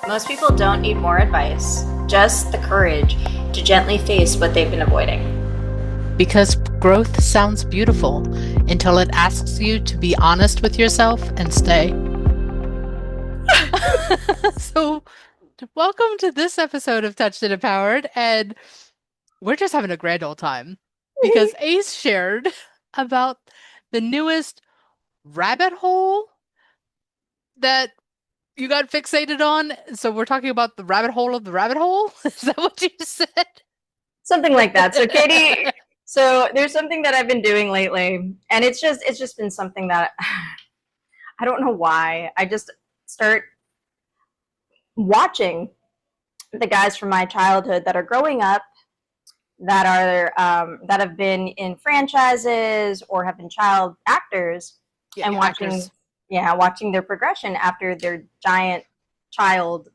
Most people don't need more advice, just the courage to gently face what they've been avoiding. Because growth sounds beautiful until it asks you to be honest with yourself and stay. So, welcome to this episode of Touched and Empowered, and we're just having a grand old time because Ace shared about the newest rabbit hole that you got fixated on. So, we're talking about the rabbit hole of the rabbit hole. Is that what you said? Something like that. So Katie, there's something that I've been doing lately, and it's just been something that I don't know why. I just start watching the guys from my childhood that are growing up, that have been in franchises or have been child actors, Yeah, and actors. watching their progression after their giant child,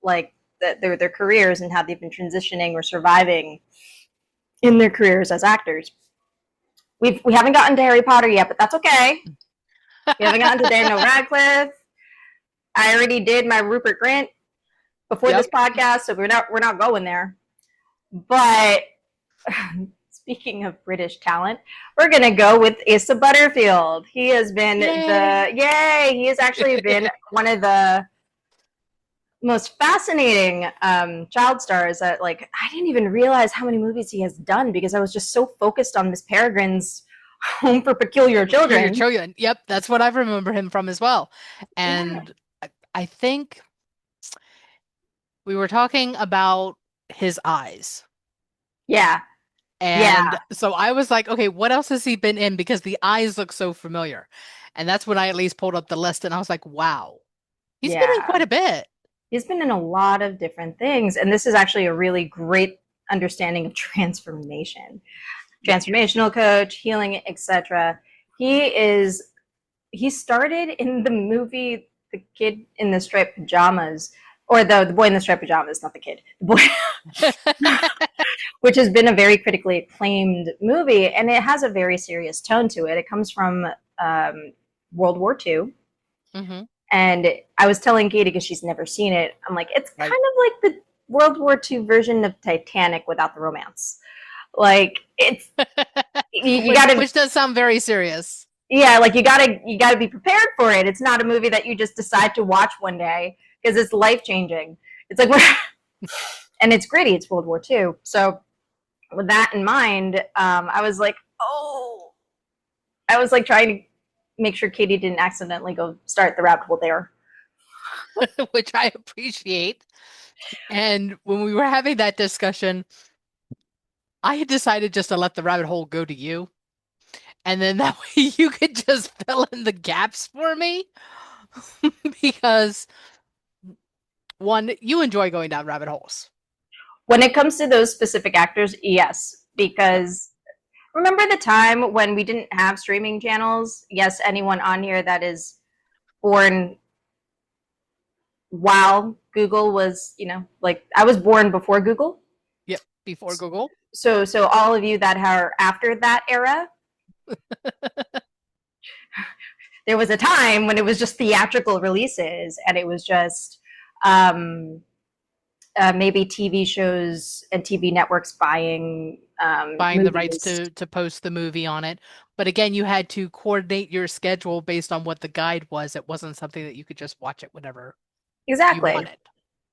like their careers, and how they've been transitioning or surviving in their careers as actors. We haven't gotten to Harry Potter yet, but that's okay. We haven't gotten to Daniel Radcliffe. I already did my Rupert Grint before this Yep. podcast, so we're not going there. But speaking of British talent, we're gonna go with Asa Butterfield. He has been He has actually been one of the most fascinating child stars that, like, I didn't even realize how many movies he has done because I was just so focused on Miss Peregrine's Home for Peculiar Peculiar Children. Children. Yep, that's what I remember him from as well. Yeah. And I think we were talking about his eyes. Yeah. And Yeah. so I was like, okay, what else has he been in? Because the eyes look so familiar. And that's when I at least pulled up the list and I was like, wow, he's been in Yeah. quite a bit. He's been in a lot of different things. And this is actually a really great understanding of transformation. Yeah. Transformational coach, healing, etc. He started in the movie The Kid in the Striped Pajamas, or the Boy in the Striped Pajamas, not the kid. The boy, which has been a very critically acclaimed movie, and it has a very serious tone to it. It comes from World War II. hmm And I was telling Katie, because she's never seen it, I'm like, it's kind Right. of like the World War II version of Titanic without the romance. Like, it's you Which gotta, which does sound very serious. yeah, like you gotta be prepared for it. It's not a movie that you just decide to watch one day because it's life changing. It's like, and it's gritty. It's World War II. So with that in mind, I was like, oh, I was like trying to make sure Katie didn't accidentally go start the rabbit hole there. Which I appreciate. And when we were having that discussion, I had decided just to let the rabbit hole go to you. And then that way you could just fill in the gaps for me. Because one, you enjoy going down rabbit holes. When it comes to those specific actors, yes, Yep. because remember the time when we didn't have streaming channels? Yes, anyone on here that is born while Google was, like, I was born before Google. Yep. Before Google. So all of you that are after that era, there was a time when it was just theatrical releases, and it was just um, maybe TV shows and TV networks buying Buying the rights movies. to post the movie on it. But again, you had to coordinate your schedule based on what the guide was. It wasn't something that you could just watch it whenever you Exactly. wanted.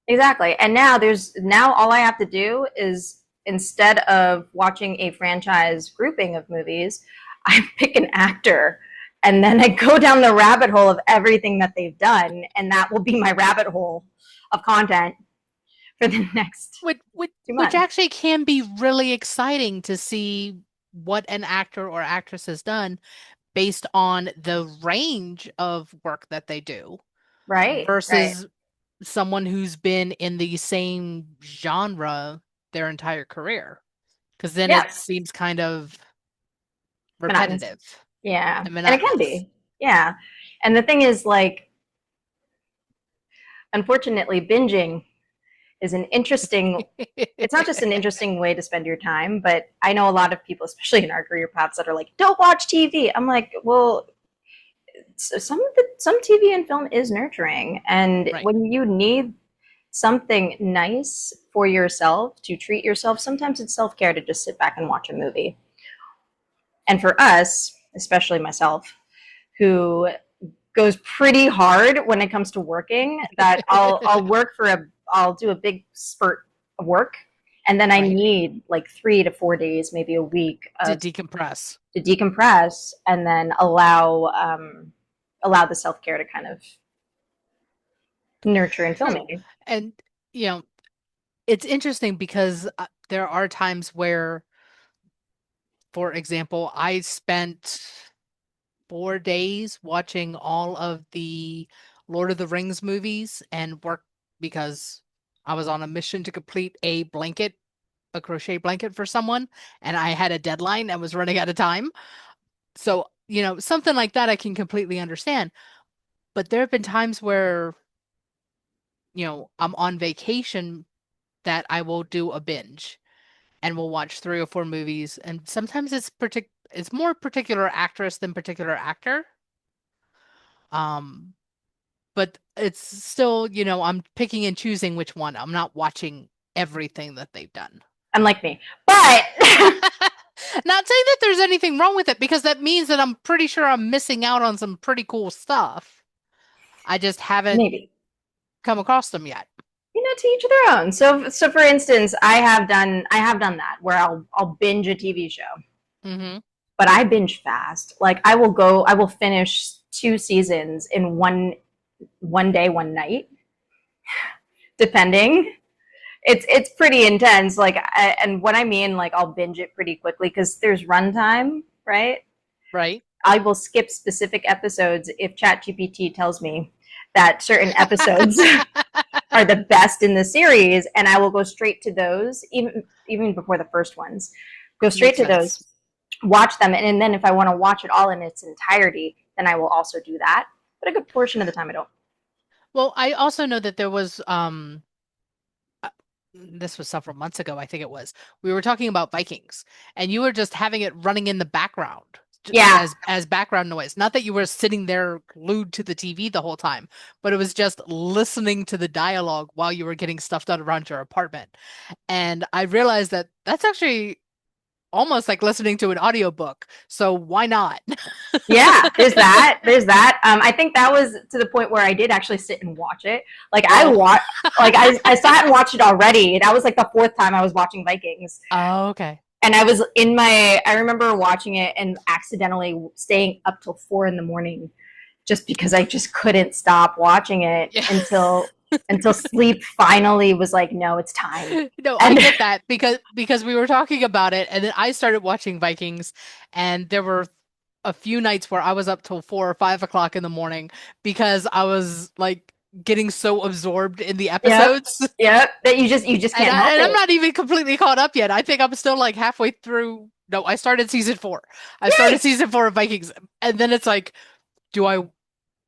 Exactly. And now all I have to do is, instead of watching a franchise grouping of movies, I pick an actor and then I go down the rabbit hole of everything that they've done, and that will be my rabbit hole of content for the next Which, which, two which months. actually can be really exciting to see what an actor or actress has done based on the range of work that they do Right? Right. versus someone who's been in the same genre their entire career. Because then it Yes. seems kind of Monotonous. repetitive Yeah. and And it can monotonous. be. Yeah. And the thing is, like, unfortunately, binging is an interesting, it's not just an interesting way to spend your time, but I know a lot of people, especially in our career paths, that are like, don't watch TV. I'm like, well, some TV and film is nurturing, and Right. when you need something nice for yourself to treat yourself. Sometimes it's self-care to just sit back and watch a movie. And for us, especially myself, who goes pretty hard when it comes to working, that I'll work for I'll do a big spurt of work, and then I Right. need like 3 to 4 days, maybe a week To of decompress. to decompress, and then allow the self care to kind of nurture and fill Right. me. And, you know, it's interesting because there are times where, for example, I spent 4 days watching all of the Lord of the Rings movies and worked because I was on a mission to complete a crochet blanket for someone, and I had a deadline and was running out of time. So, something like that I can completely understand. But there have been times where, I'm on vacation that I will do a binge and we'll watch 3 or 4 movies. And sometimes it's more particular actress than particular actor. Um, but it's still, I'm picking and choosing which one. I'm not watching everything that they've done. Unlike me, but Not saying that there's anything wrong with it because that means that I'm pretty sure I'm missing out on some pretty cool stuff. I just haven't maybe. come across them yet. To each their own. So for instance, I have done that where I'll binge a TV show, Mm-hmm. but I binge fast. Like I will finish 2 seasons in one day, one night, depending. It's pretty intense. And what I mean, like I'll binge it pretty quickly because there's runtime, right? Right? I will skip specific episodes if ChatGPT tells me that certain episodes are the best in the series, and I will go straight to those, even before the first ones. Go straight Makes to sense. those, watch them, and then if I want to watch it all in its entirety, then I will also do that. But a good portion of the time, I don't. Well, I also know that there was uh, this was several months ago, I think it was. We were talking about Vikings, and you were just having it running in the background Yeah, as background noise. Not that you were sitting there glued to the TV the whole time, but it was just listening to the dialogue while you were getting stuff done around your apartment. And I realized that that's actually almost like listening to an audiobook. So why not? yeah. There's that. There's that. I think that was to the point where I did actually sit and watch it. Like I Oh. watched, like I sat and watched it already. That was like the fourth time I was watching Vikings. Oh, okay. And I remember watching it and accidentally staying up till 4 in the morning just because I just couldn't stop watching it Yeah. until sleep finally was like, no, it's time. No, I And get that because we were talking about it and then I started watching Vikings and there were a few nights where I was up till 4 or 5 o'clock in the morning because I was like getting so absorbed in the yep, episodes. yep, that you just And can't help I'm it. not even completely caught up yet. I think I'm still like halfway through. No, I started season 4. I started Yay! season 4 of Vikings and then it's like, do I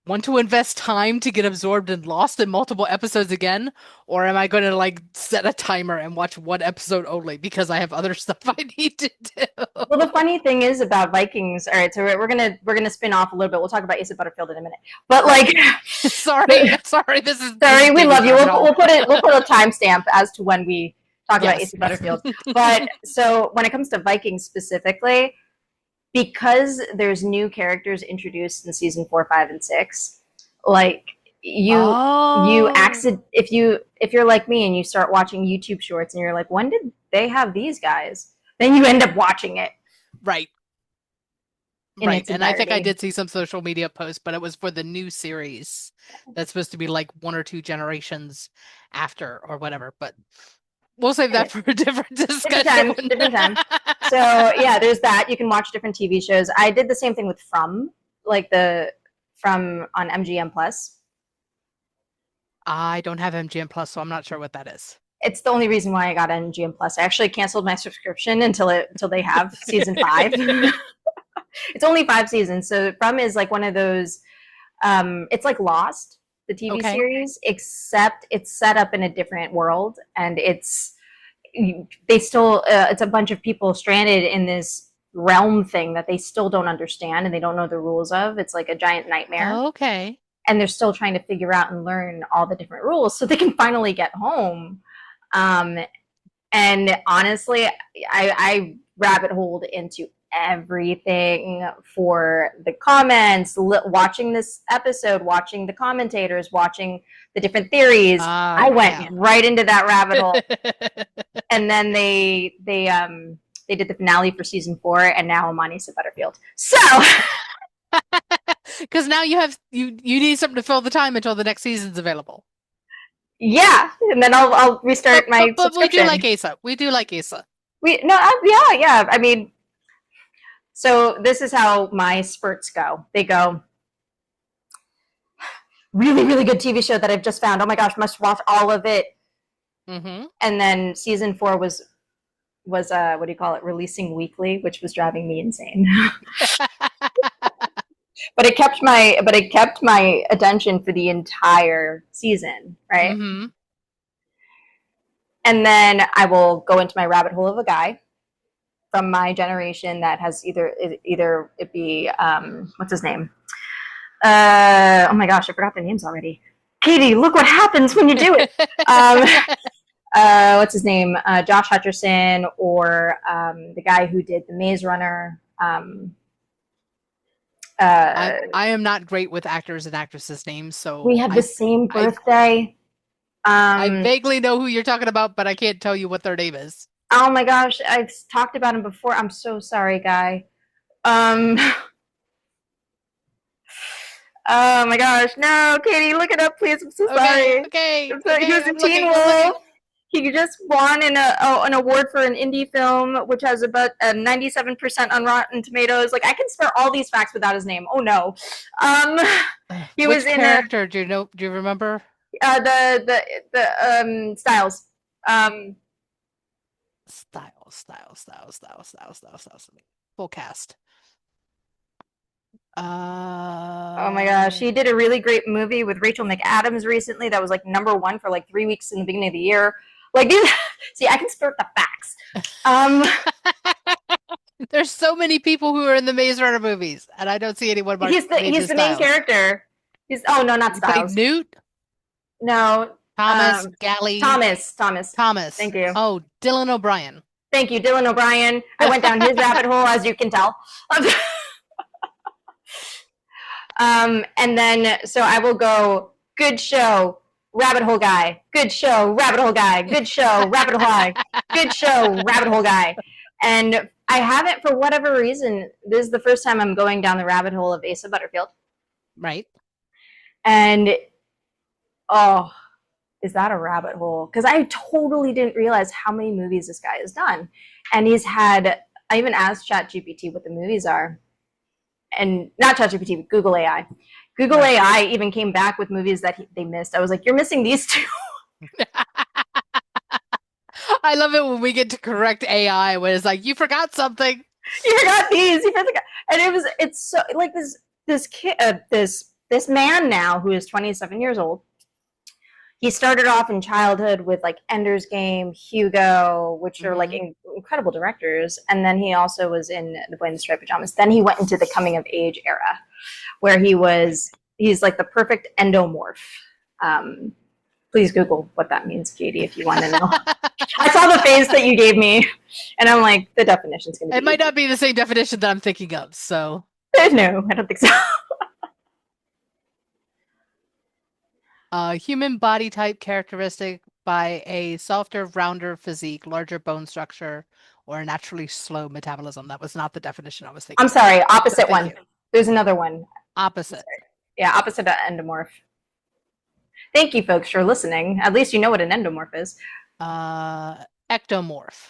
want to invest time to get absorbed and lost in multiple episodes again? Or am I going to like set a timer and watch one episode only because I have other stuff I need to Well, the do? funny thing is about Vikings. All right, so we're gonna spin off a little bit. We'll talk about Asa Butterfield in a minute. But Right. like, Sorry, sorry, this is sorry, we digging love a you. rabbit We'll, hole. we'll put a timestamp as to when we talk about Yes. Asa Butterfield. But so when it comes to Vikings specifically, because there's new characters introduced in season 4, 5, and 6, like you Oh, accident if you're like me and you start watching YouTube shorts and you're like, when did they have these guys? Then you end up watching it right. in Right. its And I think I entirety. did see some social media posts, but it was for the new series that's supposed to be like 1 or 2 generations after or whatever. But we'll save that for a different Different discussion. time, different time. So yeah, there's that. You can watch different TV shows. I did the same thing with like the From on MGM Plus. I don't have MGM Plus, so I'm not sure what that is. It's the only reason why I got MGM Plus. I actually canceled my subscription until they have season 5. It's only 5 seasons, so From is like one of those. It's like Lost, the TV Okay. series, except it's set up in a different world, and they still it's a bunch of people stranded in this realm thing that they still don't understand and they don't know the rules of. It's like a giant nightmare. Okay. and they're still trying to figure out and learn all the different rules so they can finally get home. Um, and honestly, I rabbit holed into everything for the comments, watching this episode, watching the commentators, watching the different theories. I went right into that rabbit hole. And then they did the finale for season 4, and now I'm on Asa Butterfield. So because now you need something to fill the time until the next season's available. Yeah, and then I'll restart my subscription. But we do like Asa. We do like Asa. Yeah. I mean, so this is how my spurts go. They go, really, really good TV show that I've just found. Oh my gosh, must watch all of it. Mm-hmm. And then season 4 was what do you call it? Releasing weekly, which was driving me insane. But it kept my attention for the entire season, right? Mm-hmm. And then I will go into my rabbit hole of a guy from my generation that has either it be what's his name? Oh my gosh, I forgot their names already. Katie, look what happens when you do it. What's his name? Josh Hutcherson, or the guy who did The Maze Runner. I am not great with actors and actresses' names, so we have the same birthday. I vaguely know who you're talking about, but I can't tell you what their name is. Oh my gosh, I've talked about him before. I'm so sorry, guy. Oh my gosh, no, Katie, look it up, please. I'm so sorry. Okay. He was in Teen Wolf. He just won an award for an indie film, which has about 97% on Rotten Tomatoes. Like, I can spare all these facts without his name. Oh no. He was in character? Do you remember? The Styles. Styles. Full cast. Oh my gosh, he did a really great movie with Rachel McAdams recently that was like #1 for like 3 weeks in the beginning of the year. Like, see, I can spurt the facts. There's so many people who are in the Maze Runner movies, and I don't see anyone. He's the main character. Not Styles. Newt. No. Thomas Galley. Thomas. Thank you. Oh, Dylan O'Brien. Thank you, Dylan O'Brien. I went down his rabbit hole, as you can tell. And then, so I will go, good show, rabbit hole guy, good show, rabbit hole guy, good show, rabbit hole guy, good show, rabbit hole guy. And I haven't, for whatever reason, this is the first time I'm going down the rabbit hole of Asa Butterfield. Right. And, is that a rabbit hole? Because I totally didn't realize how many movies this guy has done. And I even asked ChatGPT what the movies are. And not ChatGPT, but Google AI. Google AI even came back with movies that they missed. I was like, you're missing these 2. I love it when we get to correct AI when it's like, you forgot something. You forgot these. You forgot. And it's so like this kid, this man now who is 27 years old. He started off in childhood with like Ender's Game, Hugo, which are like incredible directors. And then he also was in The Boy in the Striped Pajamas. Then he went into the coming of age era where he's like the perfect endomorph. Please Google what that means, Katie, if you want to know. I saw the face that you gave me and I'm like, the definition's going to be It might not be the same definition that I'm thinking of, so. No, I don't think so. Human body type characteristic by a softer, rounder physique, larger bone structure, or a naturally slow metabolism. That was not the definition I was thinking. I'm sorry, opposite one. There's another one. Opposite. Yeah, opposite of endomorph. Thank you, folks, for listening. At least you know what an endomorph is. Ectomorph.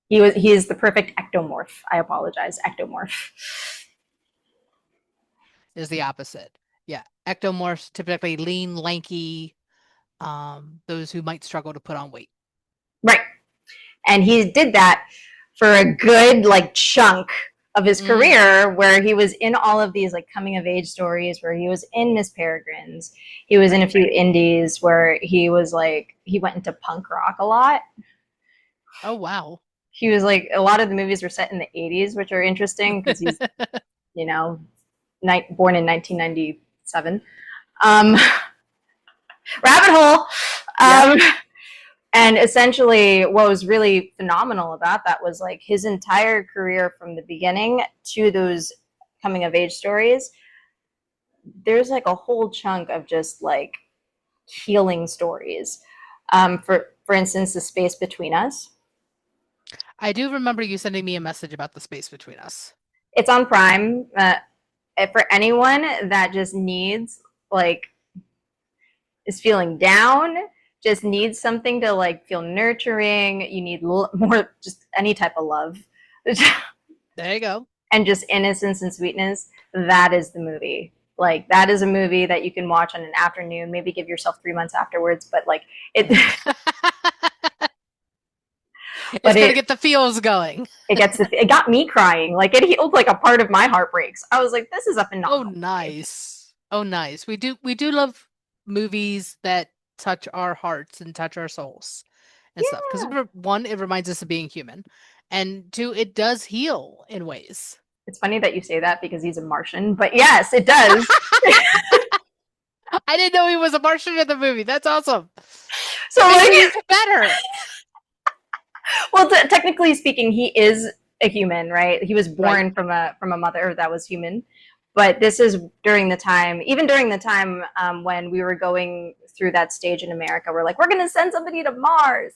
He is the perfect ectomorph. I apologize. Ectomorph is the opposite. Yeah, ectomorphs typically lean, lanky, those who might struggle to put on weight. Right. And he did that for a good like chunk of his career where he was in all of these like coming of age stories, where he was in Miss Peregrine's. He was in a few indies where he was like, he went into punk rock a lot. Oh, wow. He was like, a lot of the movies were set in the 80s, which are interesting because he's, born in 1997. Um, rabbit hole. Yep. Um, and essentially, what was really phenomenal about that was like his entire career from the beginning to those coming of age stories. There's like a whole chunk of just like healing stories. For instance, the space between us. I do remember you sending me a message about the space between us. It's on Prime. For anyone that just needs like is feeling down, just needs something to like feel nurturing. You need more, just any type of love, There you go. and just innocence and sweetness. That is the movie. Like that is a movie that you can watch on an afternoon. Maybe give yourself 3 months afterwards, but like it. It's But gonna get the feels going. it got me crying. Like it healed like a part of my heartbreaks. I was like, this is a Oh, phenomenal movie. nice. Oh, nice. We do love movies that touch our hearts and touch our souls and stuff. Because Yeah, one, it reminds us of being human, and two, it does heal in ways. it's funny that you say that because he's a Martian, but yes, it does. I didn't know he was a Martian in the movie. That's awesome. So It makes like, it even better. well, technically speaking, he is a human, right? He was Right. born from a mother that was human. But this is during the time, even during the time when we were going through that stage in America, we're like, we're going to send somebody to Mars.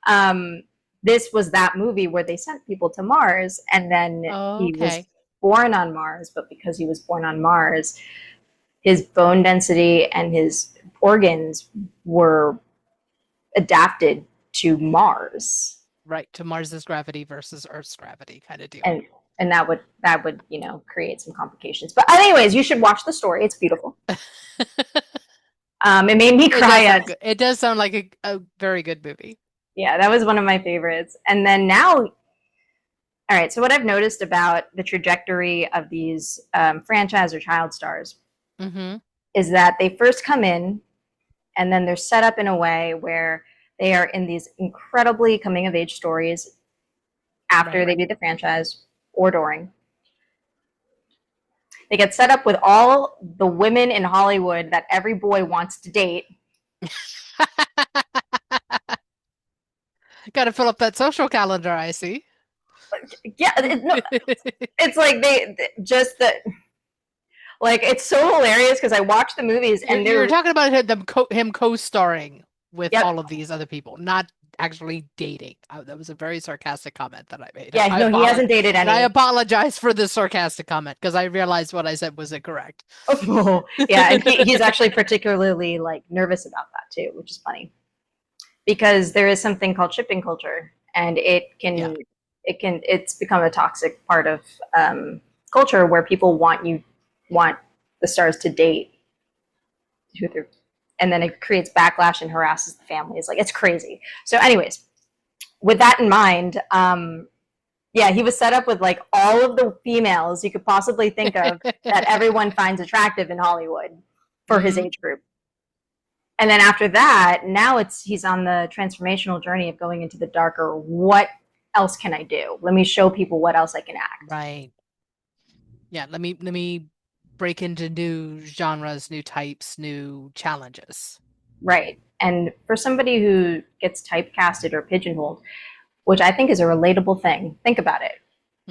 Um, this was that movie where they sent people to Mars, and then he was Okay. born on Mars. But because he was born on Mars, his bone density and his organs were adapted to Mars, Right. To Mars's gravity versus Earth's gravity kind of deal. and that would create some complications. But anyways, you should watch the story. It's beautiful. It made me It does cry. sound good. It does sound like a very good movie. Yeah, that was one of my favorites. And then now, all right. So what I've noticed about the trajectory of these franchise or child stars Mm-hmm. is that they first come in, and then they're set up in a way where they are in these incredibly coming of age stories after Right. they do the franchise or during. They get set up with all the women in Hollywood that every boy wants to date. Got to fill up that social calendar, I see. Yeah, no, it's like they just the like it's so hilarious because I watch the movies You're and you're they're talking about him co-starring with yep, all of these other people, not actually dating. That was a very sarcastic comment that I made. yeah, no, he hasn't dated And I any. apologize for the sarcastic comment because I realized what I said was incorrect. Oh, yeah, and he's actually particularly like nervous about that too, which is funny because there is something called shipping culture, and Yeah. it's become a toxic part of culture where people want the stars to date who they're, and then it creates backlash and harasses the families. Like it's crazy. So, anyways, with that in mind, yeah, he was set up with like all of the females you could possibly think of that everyone finds attractive in Hollywood for his Hmm. age group. And then after that, now he's on the transformational journey of going into the darker. What else can I do? Let me show people what else I can act. Right. Yeah, let me break into new genres, new types, new challenges. Right. And for somebody who gets typecasted or pigeonholed, which I think is a relatable thing, think about it.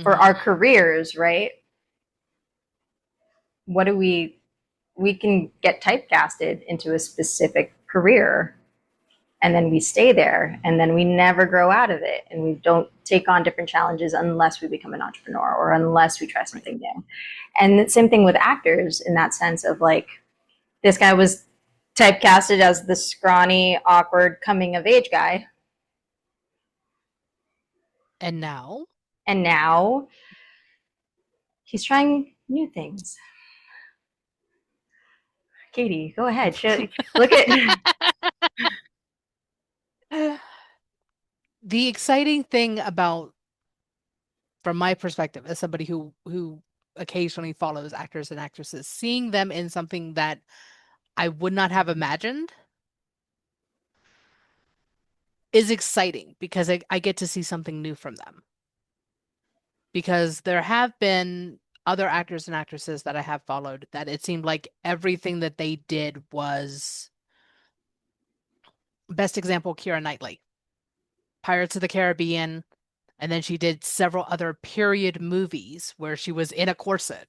For Hmm. our careers, right? What do we can get typecasted into a specific career, and then we stay there, and then we never grow out of it, and we don't take on different challenges unless we become an entrepreneur or unless we try Right. something new. And the same thing with actors in that sense of like this guy was typecasted as the scrawny, awkward coming of age guy, And now, and now he's trying new things. Katie, go ahead. Look at the exciting thing about, from my perspective, as somebody who occasionally follows actors and actresses, seeing them in something that I would not have imagined is exciting because I get to see something new from them. Because there have been other actors and actresses that I have followed that it seemed like everything that they did was best example, Keira Knightley, Pirates of the Caribbean, and then she did several other period movies where she was in a corset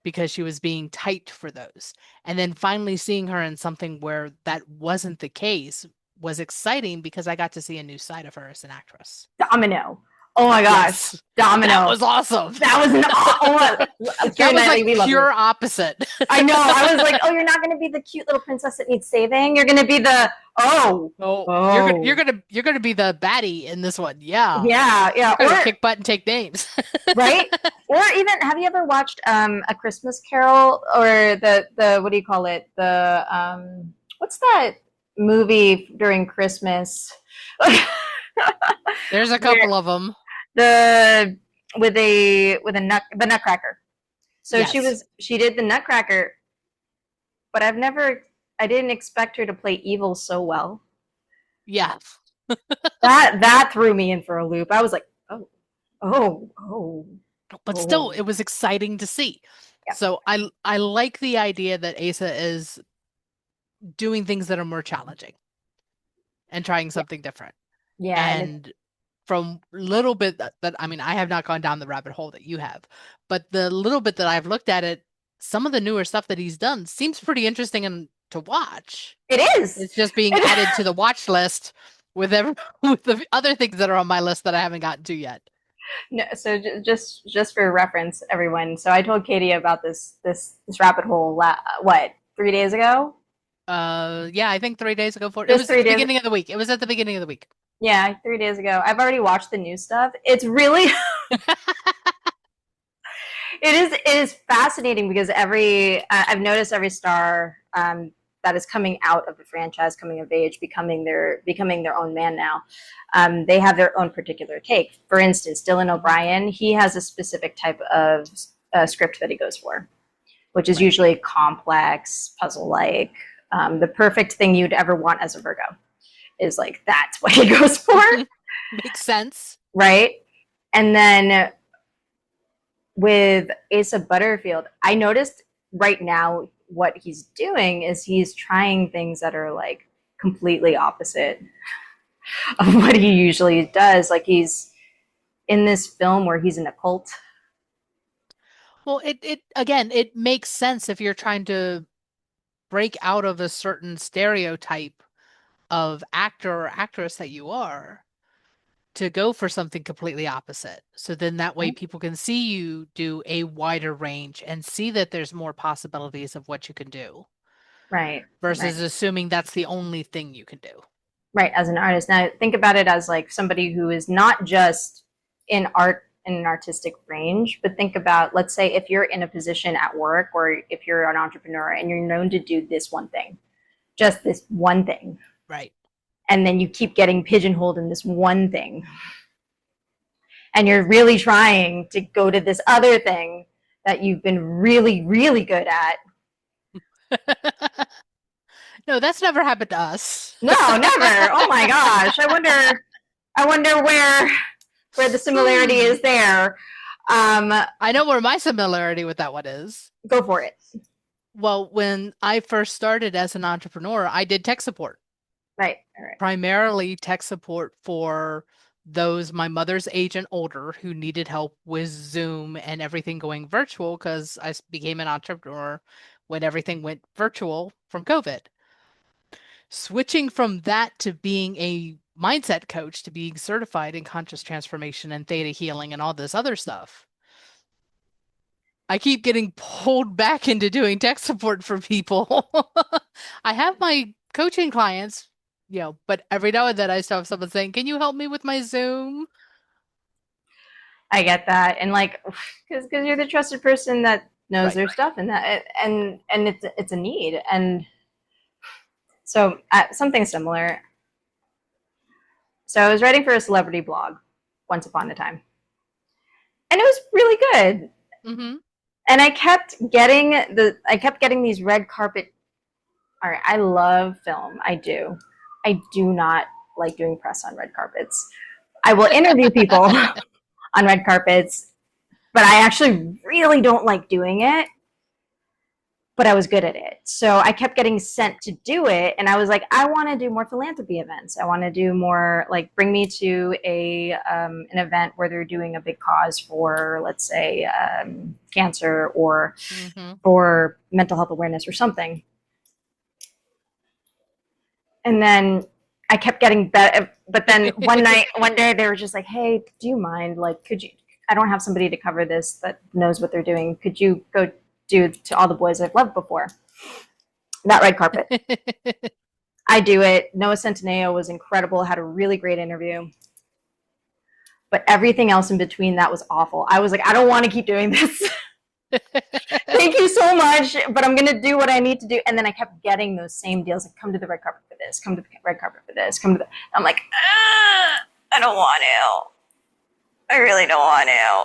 because she was being typed for those. And then finally seeing her in something where that wasn't the case was exciting because I got to see a new side of her as an actress. Domino. Oh my gosh, Yes, Domino. that was awesome. That was an That was like pure opposite. I know. I was like, oh, you're not going to be the cute little princess that needs saving. You're going to be the You're gonna be the baddie in this one. Yeah. Yeah, yeah. You're gonna kick butt and take names. Right? Or even, have you ever watched A Christmas Carol, or the what do you call it? The what's that movie during Christmas? There's a couple of them. The the Nutcracker. So Yes. she did the Nutcracker, but I didn't expect her to play evil so well. Yeah. That threw me in for a loop. I was like, oh, oh, oh. But oh. still, it was exciting to see. Yeah. So I like the idea that Asa is doing things that are more challenging and trying something different. Yeah. And from little bit that I mean, I have not gone down the rabbit hole that you have, but the little bit that I've looked at it, some of the newer stuff that he's done seems pretty interesting and to watch. It is. It's just being added to the watch list with with the other things that are on my list that I haven't gotten to yet. No, so just for reference, everyone. So I told Katie about this rabbit hole. What, 3 days ago? Yeah, I think 3 days ago. It Just was at 3 the days. beginning of the week. It was at the beginning of the week. Yeah, 3 days ago. I've already watched the new stuff. It's really it is fascinating because I've noticed every star that is coming out of the franchise, coming of age, becoming their own man now. They have their own particular take. For instance, Dylan O'Brien, he has a specific type of script that he goes for, which is usually complex, puzzle-like, the perfect thing you'd ever want as a Virgo. Is like, that's what he goes for. Makes sense. Right? And then with Asa Butterfield, I noticed right now what he's doing is he's trying things that are like completely opposite of what he usually does. Like, he's in this film where he's in a cult. Well, it again, it makes sense if you're trying to break out of a certain stereotype of actor or actress that you are to go for something completely opposite. So then that way people can see you do a wider range and see that there's more possibilities of what you can do. Right. Versus right. assuming that's the only thing you can do. Right, as an artist. Now think about it as like somebody who is not just in art, in an artistic range, but think about, let's say if you're in a position at work or if you're an entrepreneur and you're known to do this one thing, just this one thing. Right. And then you keep getting pigeonholed in this one thing. And you're really trying to go to this other thing that you've been really, really good at. No, that's never happened to us. No, never. Oh my gosh. I wonder where the similarity is there. I know where my similarity with that one is. Go for it. Well, when I first started as an entrepreneur, I did tech support. Right. Primarily tech support for those my mother's age and older who needed help with Zoom and everything going virtual because I became an entrepreneur when everything went virtual from COVID. Switching from that to being a mindset coach to being certified in conscious transformation and theta healing and all this other stuff. I keep getting pulled back into doing tech support for people. I have my coaching clients, but every now and then I still have someone saying, "Can you help me with my Zoom?" I get that, and like, because you're the trusted person that knows their stuff, and that, and it's a need, and so something similar. So I was writing for a celebrity blog once upon a time, and it was really good. Mm-hmm. And I kept getting these red carpet. All right, I love film. I do not like doing press on red carpets. I will interview people on red carpets, but I actually really don't like doing it, but I was good at it. So I kept getting sent to do it. And I was like, I want to do more philanthropy events. I want to do more, like, bring me to an event where they're doing a big cause for, let's say, cancer or Mm-hmm. for mental health awareness or something. And then I kept getting better. But then one day, they were just like, hey, do you mind? Like, could you? I don't have somebody to cover this that knows what they're doing. Could you go do to all the boys I've loved before? That red carpet. I do it. Noah Centineo was incredible, had a really great interview. But everything else in between that was awful. I was like, I don't want to keep doing this. Thank you so much, but I'm going to do what I need to do. And then I kept getting those same deals, like, come to the red carpet for this, come to the red carpet for this, come to the... I'm like, I don't want to. I really don't want to.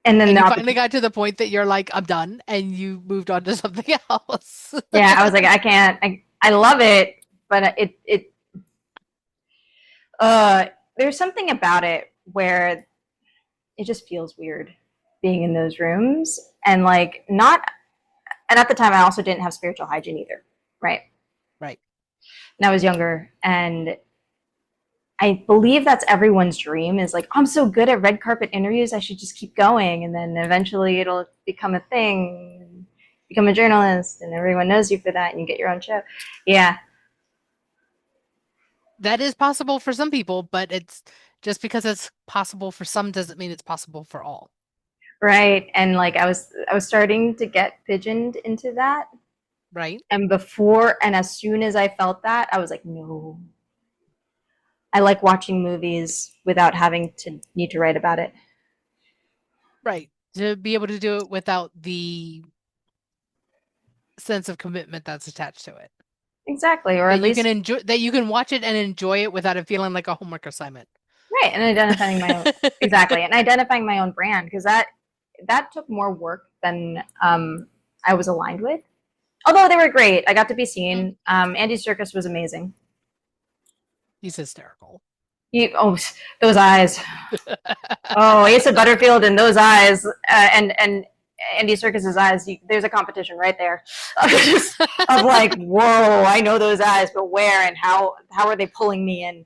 And then And you finally got to the point that you're like, I'm done, and you moved on to something else. Yeah, I was like, I can't. I love it, but there's something about it where it just feels weird being in those rooms, and like, not. And at the time, I also didn't have spiritual hygiene either, right? Right. And I was younger, and I believe that's everyone's dream, is like, I'm so good at red carpet interviews, I should just keep going. And then eventually it'll become a thing, become a journalist, and everyone knows you for that, and you get your own show. Yeah. That is possible for some people, but it's just because it's possible for some doesn't mean it's possible for all. Right. And like, I was starting to get pigeoned into that. Right. And as soon as I felt that, I was like, no. I like watching movies without having to need to write about it. Right. To be able to do it without the sense of commitment that's attached to it. Exactly. Or That at you least, can enjoy, that you can watch it and enjoy it without it feeling like a homework assignment. right. And identifying my own, exactly. And identifying my own brand, because that took more work than I was aligned with. Although they were great. I got to be seen. Andy Serkis was amazing. He's hysterical. Those eyes. Oh, Asa Butterfield and those eyes, and Andy Serkis's eyes. There's a competition right there of like, whoa, I know those eyes, but where and how are they pulling me in?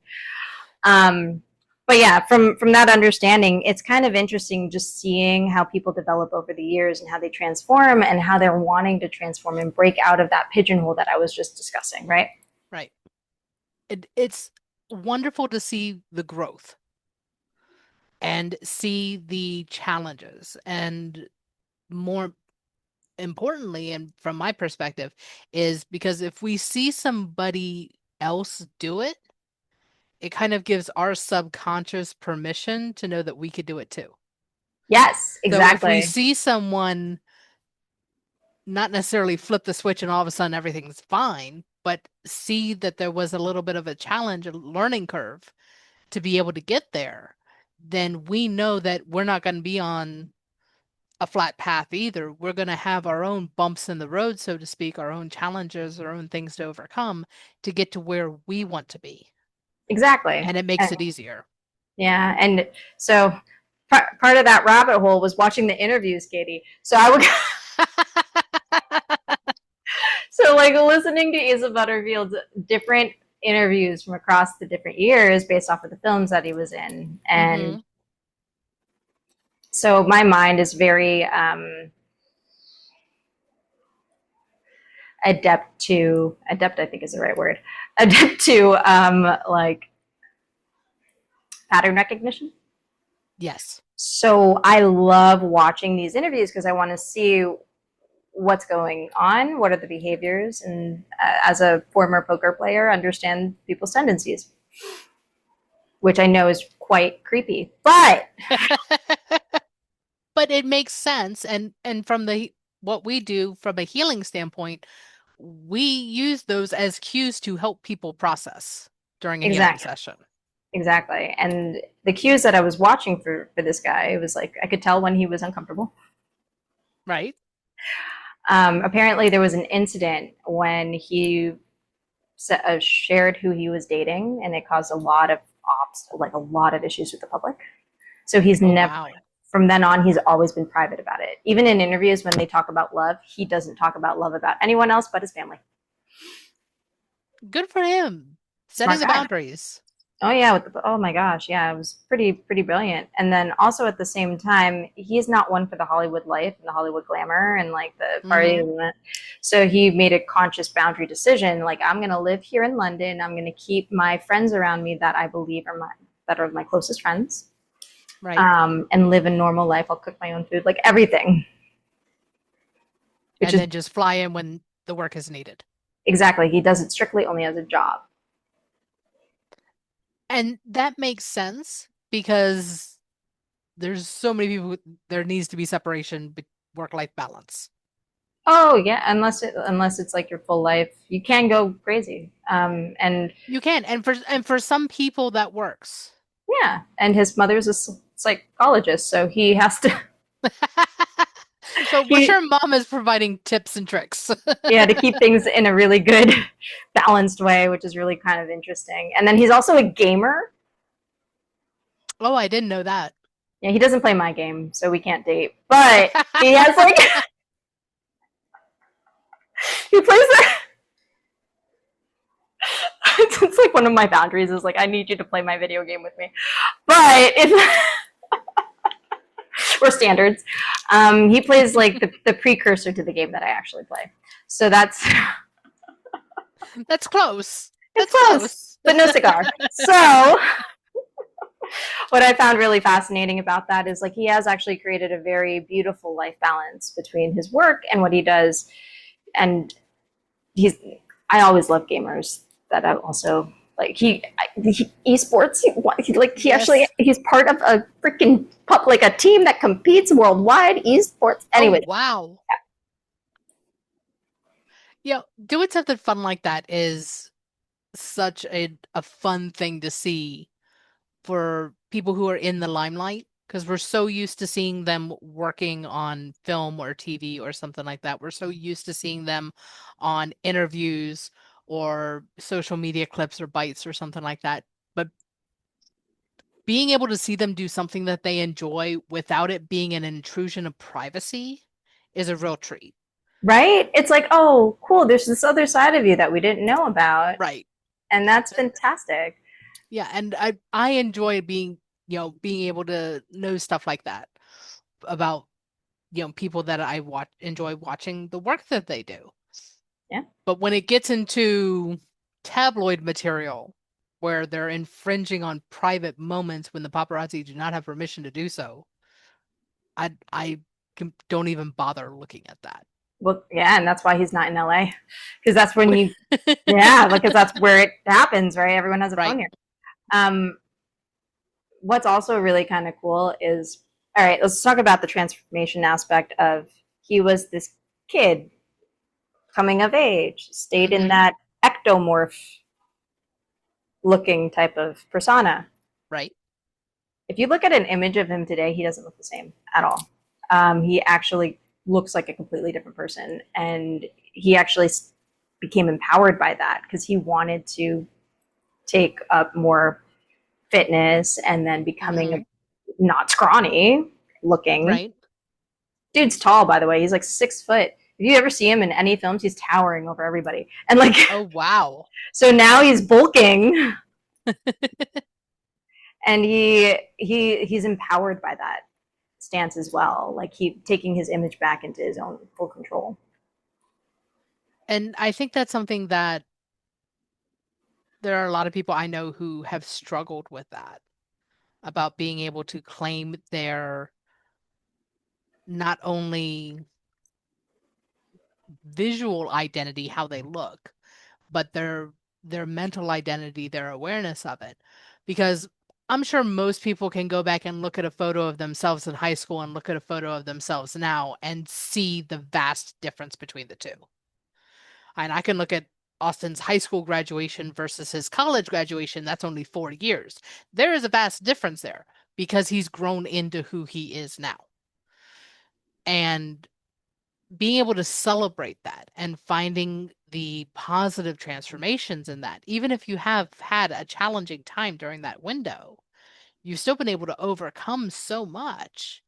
But yeah, from that understanding, it's kind of interesting just seeing how people develop over the years and how they transform and how they're wanting to transform and break out of that pigeonhole that I was just discussing, right? Right. It's wonderful to see the growth and see the challenges, and more importantly, and from my perspective, is because if we see somebody else do it, it kind of gives our subconscious permission to know that we could do it too. Yes, So if we exactly. see someone not necessarily flip the switch and all of a sudden everything's fine, but see that there was a little bit of a challenge, a learning curve to be able to get there, then we know that we're not going to be on a flat path either. We're going to have our own bumps in the road, so to speak, our own challenges, our own things to overcome to get to where we want to be. Exactly. And it makes it easier. Yeah. And so part of that rabbit hole was watching the interviews, Katie. So I would so like listening to Asa Butterfield's different interviews from across the different years based off of the films that he was in. And so my mind is very adept, I think is the right word, adept to like pattern recognition. Yes. So I love watching these interviews because I want to see what's going on, what are the behaviors, and as a former poker player, understand people's tendencies, which I know is quite creepy, but but it makes sense. And from what we do from a healing standpoint, we use those as cues to help people process during a healing session. Exactly. And the cues that I was watching for this guy, it was like I could tell when he was uncomfortable. Right. Apparently, there was an incident when he shared who he was dating, and it caused a lot of issues with the public. So he's Oh, never, wow. from then on, he's always been private about it. Even in interviews when they talk about love, he doesn't talk about love about anyone else but his family. Good for him. Setting Smart the guy. boundaries. Oh yeah, oh my gosh, yeah, it was pretty brilliant. And then also at the same time, he's not one for the Hollywood life and the Hollywood glamour and like the party. Mm-hmm. So he made a conscious boundary decision, like I'm gonna live here in London. I'm gonna keep my friends around me that I believe are my closest friends, Right. and live a normal life. I'll cook my own food, like everything, which And is then just fly in when the work is needed. exactly, he does it strictly only as a job. And that makes sense because there's so many people there needs to be separation, work-life balance. Oh yeah, unless it's like your full life, you can go crazy. And You can, and for some people that works. yeah, and his mother's a psychologist, so he has to So we're he sure mom is providing tips and tricks. yeah, to keep things in a really good balanced way, which is really kind of interesting. And then he's also a gamer. Oh, I didn't know that. Yeah, he doesn't play my game, so we can't date. But he has like he plays it's like one of my boundaries is like I need you to play my video game with me. But if we're standards, he plays like the precursor to the game that I actually play. So that's That's close. it's That's close, close. but no cigar. So what I found really fascinating about that is like he has actually created a very beautiful life balance between his work and what he does. And he's I always love gamers that I also like he esports he actually Yes. he's part of a freaking like a team that competes worldwide esports Oh, anyway. wow. Doing something fun like that is such a fun thing to see for people who are in the limelight because we're so used to seeing them working on film or TV or something like that. We're so used to seeing them on interviews or social media clips or bites or something like that. But being able to see them do something that they enjoy without it being an intrusion of privacy is a real treat. Right, it's like, oh cool, there's this other side of you that we didn't know about, Right. and that's fantastic. Yeah, and I enjoy being able to know stuff like that about people that I enjoy watching the work that they do. Yeah. But when it gets into tabloid material where they're infringing on private moments when the paparazzi do not have permission to do so, I don't even bother looking at that. Well, yeah, and that's why he's not in LA, because that's when you yeah, because that's where it happens, right? Everyone has a phone Right. here. um what's also really kind of cool is, all right, let's talk about the transformation aspect of he was this kid coming of age, stayed in Hmm. that ectomorph looking type of persona. Right. If you look at an image of him today, he doesn't look the same at all. He actually looks like a completely different person. And he actually became empowered by that because he wanted to take up more fitness and then becoming Hmm. a not scrawny looking. Right. Dude's tall, by the way. He's like 6 foot. If you ever see him in any films, he's towering over everybody. And like, Oh, wow. so now he's bulking, and he's empowered by that stance as well. Like he taking his image back into his own full control. And I think that's something that there are a lot of people I know who have struggled with that about being able to claim their not only visual identity, how they look, but their mental identity, their awareness of it. Because I'm sure most people can go back and look at a photo of themselves in high school and look at a photo of themselves now and see the vast difference between the two. And I can look at Austin's high school graduation versus his college graduation. That's only 4 years. There is a vast difference there because he's grown into who he is now. And being able to celebrate that and finding the positive transformations in that, even if you have had a challenging time during that window, you've still been able to overcome so much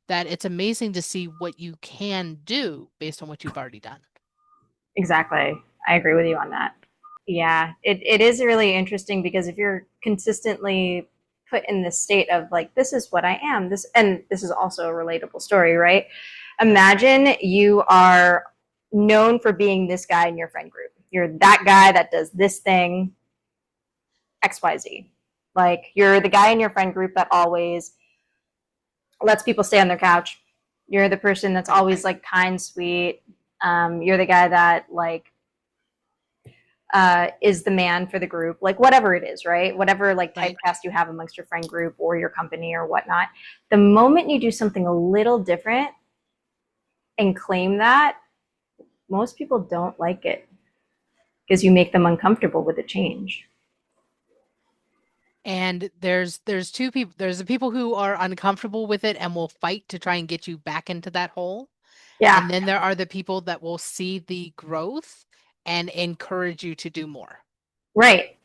that it's amazing to see what you can do based on what you've already done. Exactly. I agree with you on that. Yeah, it is really interesting because if you're consistently put in this state of like, this is what I am, this, and this is also a relatable story, right? Right. Imagine you are known for being this guy in your friend group. You're that guy that does this thing, XYZ. Like, you're the guy in your friend group that always lets people stay on their couch. You're the person that's Right. always like kind, sweet. You're the guy that like is the man for the group, like whatever it is, right? Whatever like Right. typecast you have amongst your friend group or your company or whatnot. The moment you do something a little different and claim that, most people don't like it because you make them uncomfortable with the change. And there's two people. There's the people who are uncomfortable with it and will fight to try and get you back into that hole. Yeah, And then there are the people that will see the growth and encourage you to do more. right.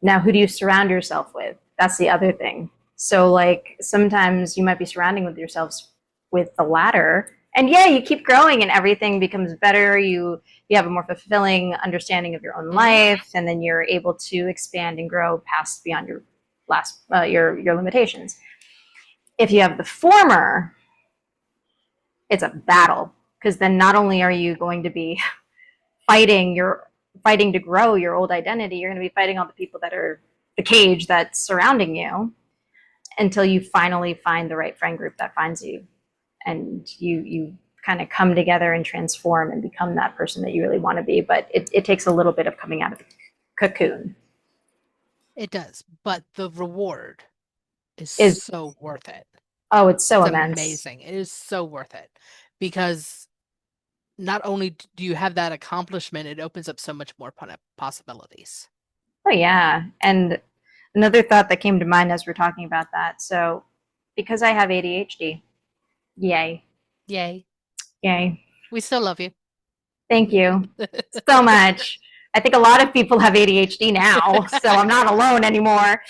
Now, who do you surround yourself with? That's the other thing. So, like, sometimes you might be surrounding with yourselves with the latter, and yeah, you keep growing, and everything becomes better. You have a more fulfilling understanding of your own Hmm. life, and then you're able to expand and grow past beyond your your limitations. If you have the former, it's a battle because then not only are you going to be fighting to grow your old identity, you're going to be fighting all the people that are the cage that's surrounding you until you finally find the right friend group that finds you, and you kind of come together and transform and become that person that you really want to be. But it takes a little bit of coming out of the cocoon. It does, but the reward is Is so worth it. Oh, it's so It's immense. amazing. It is so worth it because not only do you have that accomplishment, it opens up so much more possibilities. Oh yeah. And another thought that came to mind as we're talking about that. So because I have ADHD, yay, Yay. yay. We still love you. Thank you so much. I think a lot of people have ADHD now, so I'm not alone anymore.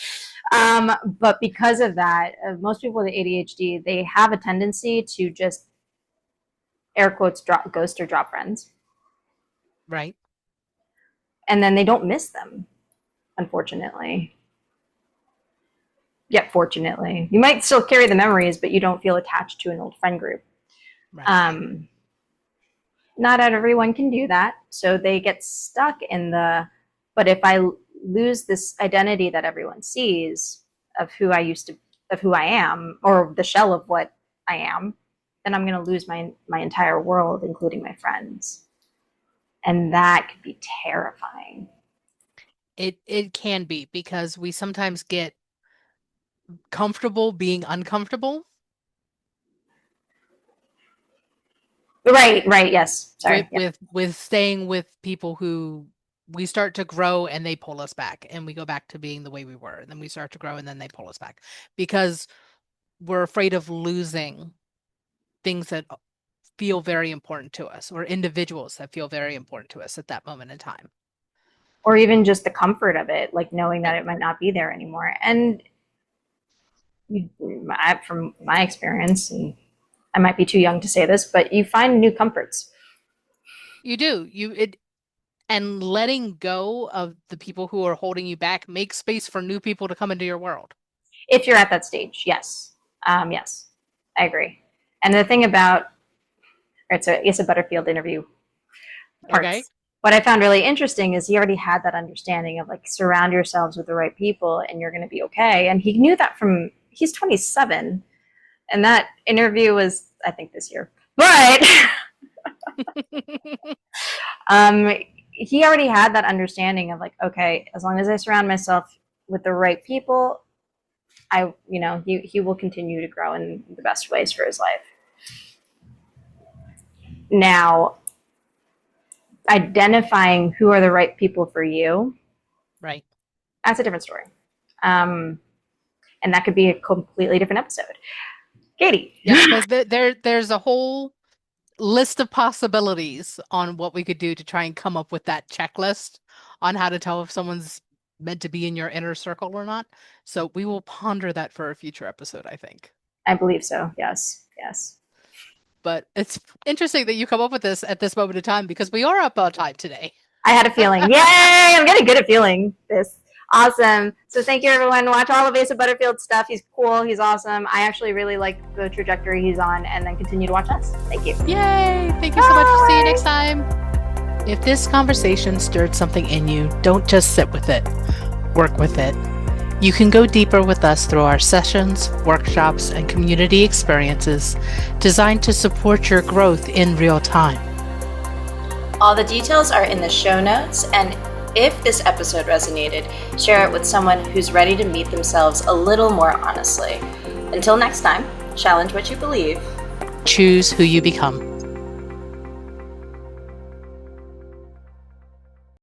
But because of that, most people with ADHD, they have a tendency to just air quotes drop ghost or drop friends, Right. and then they don't miss them, unfortunately. Yet, fortunately, you might still carry the memories, but you don't feel attached to an old friend group. Right. Um, Not everyone can do that, so they get stuck in the. But if I lose this identity that everyone sees of who I used to, of who I am, or the shell of what I am, then I'm going to lose my entire world, including my friends, and that could be terrifying. It can be because we sometimes get comfortable being uncomfortable Right, right, yes. with Sorry. Yep. with staying with people who we start to grow and they pull us back and we go back to being the way we were. And then we start to grow and then they pull us back because we're afraid of losing things that feel very important to us or individuals that feel very important to us at that moment in time. Or even just the comfort of it, like knowing that Right. it might not be there anymore. And you, from my experience, and I might be too young to say this, but you find new comforts. You do. And letting go of the people who are holding you back makes space for new people to come into your world. If you're at that stage, yes. Yes, I agree. And the thing about, right, so Asa Butterfield interview Okay. parts. What I found really interesting is he already had that understanding of like surround yourselves with the right people and you're going to be okay. And he knew that from he's 27, and that interview was I think this year, but um, he already had that understanding of like okay, as long as I surround myself with the right people, he will continue to grow in the best ways for his life. Now, identifying who are the right people for you, Right. that's a different story. Um, and that could be a completely different episode. Katie. Yep, because there's a whole list of possibilities on what we could do to try and come up with that checklist on how to tell if someone's meant to be in your inner circle or not. So we will ponder that for a future episode, I think. I believe so. Yes. Yes. But it's interesting that you come up with this at this moment in time because we are up on time today. I had a feeling. Yay! I'm getting good at feeling this. Awesome. So thank you, everyone. Watch all of Asa Butterfield's stuff. He's cool. He's awesome. I actually really like the trajectory he's on, and then continue to watch us. Thank you. Yay! Thank you so much. See you next time. If this conversation stirred something in you, don't just sit with it. Work with it. You can go deeper with us through our sessions, workshops, and community experiences designed to support your growth in real time. All the details are in the show notes, and if this episode resonated, share it with someone who's ready to meet themselves a little more honestly. Until next time, challenge what you believe. Choose who you become.